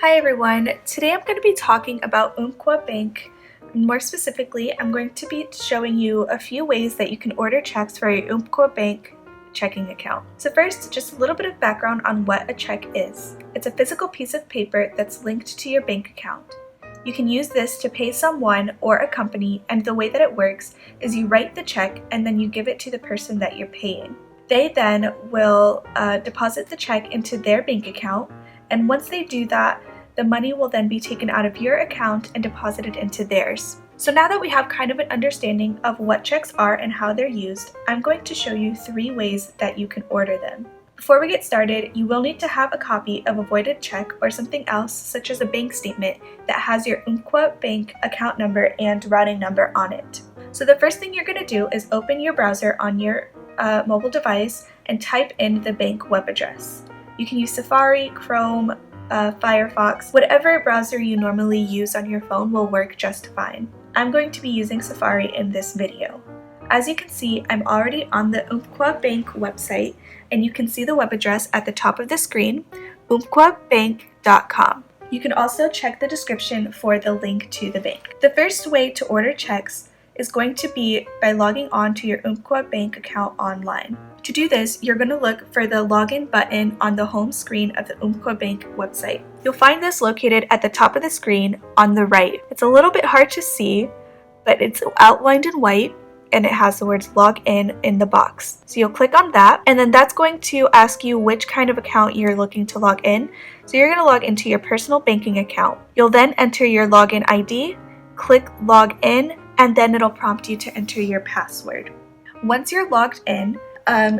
Hi everyone, today I'm going to be talking about Umpqua Bank. More specifically, I'm going to be showing you a few ways that you can order checks for your Umpqua Bank checking account. So first, just a little bit of background on what a check is. It's a physical piece of paper that's linked to your bank account. You can use this to pay someone or a company, and the way that it works is you write the check and then you give it to the person that you're paying. They then will deposit the check into their bank account, and once they do that, the money will then be taken out of your account and deposited into theirs. So now that we have kind of an understanding of what checks are and how they're used, I'm going to show you 3 ways that you can order them. Before we get started, you will need to have a copy of a voided check or something else, such as a bank statement that has your Umpqua Bank account number and routing number on it. So the first thing you're going to do is open your browser on your mobile device and type in the bank web address. You can use Safari, Chrome, Firefox, whatever browser you normally use on your phone will work just fine. I'm going to be using Safari in this video. As you can see, I'm already on the Umpqua Bank website, and you can see the web address at the top of the screen, umpquabank.com. You can also check the description for the link to the bank. The first way to order checks is going to be by logging on to your Umpqua Bank account online. To do this, you're going to look for the login button on the home screen of the Umpqua Bank website. You'll find this located at the top of the screen on the right. It's a little bit hard to see, but it's outlined in white and it has the words log in the box. So you'll click on that, and then that's going to ask you which kind of account you're looking to log in. So you're going to log into your personal banking account. You'll then enter your login ID, click log in, and then it'll prompt you to enter your password. Once you're logged in,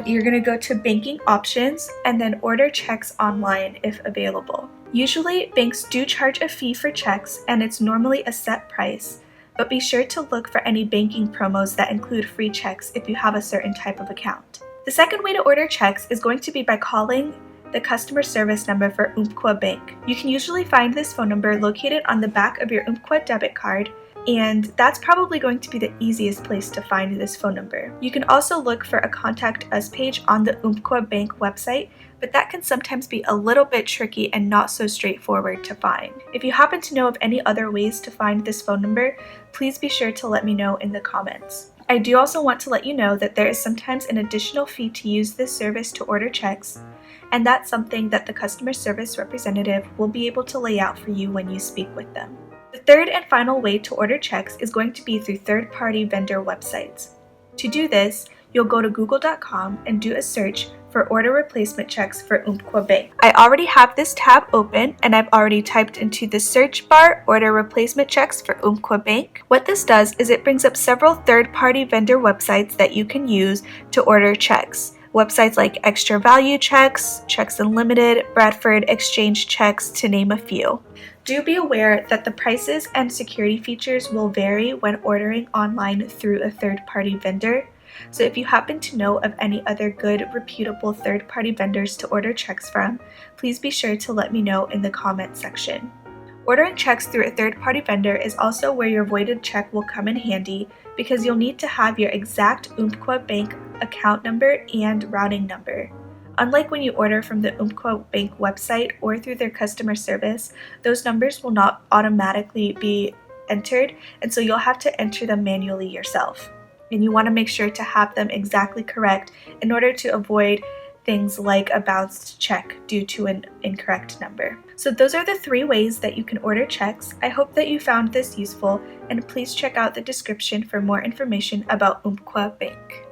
you're going to go to banking options and then order checks online if available. Usually banks do charge a fee for checks, and it's normally a set price, but be sure to look for any banking promos that include free checks if you have a certain type of account. The second way to order checks is going to be by calling the customer service number for Umpqua Bank. You can usually find this phone number located on the back of your Umpqua debit card, and that's probably going to be the easiest place to find this phone number. You can also look for a Contact Us page on the Umpqua Bank website, but that can sometimes be a little bit tricky and not so straightforward to find. If you happen to know of any other ways to find this phone number, please be sure to let me know in the comments. I do also want to let you know that there is sometimes an additional fee to use this service to order checks, and that's something that the customer service representative will be able to lay out for you when you speak with them. The third and final way to order checks is going to be through third-party vendor websites. To do this, you'll go to google.com and do a search for order replacement checks for Umpqua Bank. I already have this tab open, and I've already typed into the search bar order replacement checks for Umpqua Bank. What this does is it brings up several third-party vendor websites that you can use to order checks. Websites like Extra Value Checks, Checks Unlimited, Bradford Exchange Checks, to name a few. Do be aware that the prices and security features will vary when ordering online through a third-party vendor. So if you happen to know of any other good, reputable third-party vendors to order checks from, please be sure to let me know in the comment section. Ordering checks through a third-party vendor is also where your voided check will come in handy, because you'll need to have your exact Umpqua Bank account number and routing number. Unlike when you order from the Umpqua Bank website or through their customer service, those numbers will not automatically be entered, and so you'll have to enter them manually yourself. And you want to make sure to have them exactly correct in order to avoid things like a bounced check due to an incorrect number. So those are the 3 ways that you can order checks. I hope that you found this useful, and please check out the description for more information about Umpqua Bank.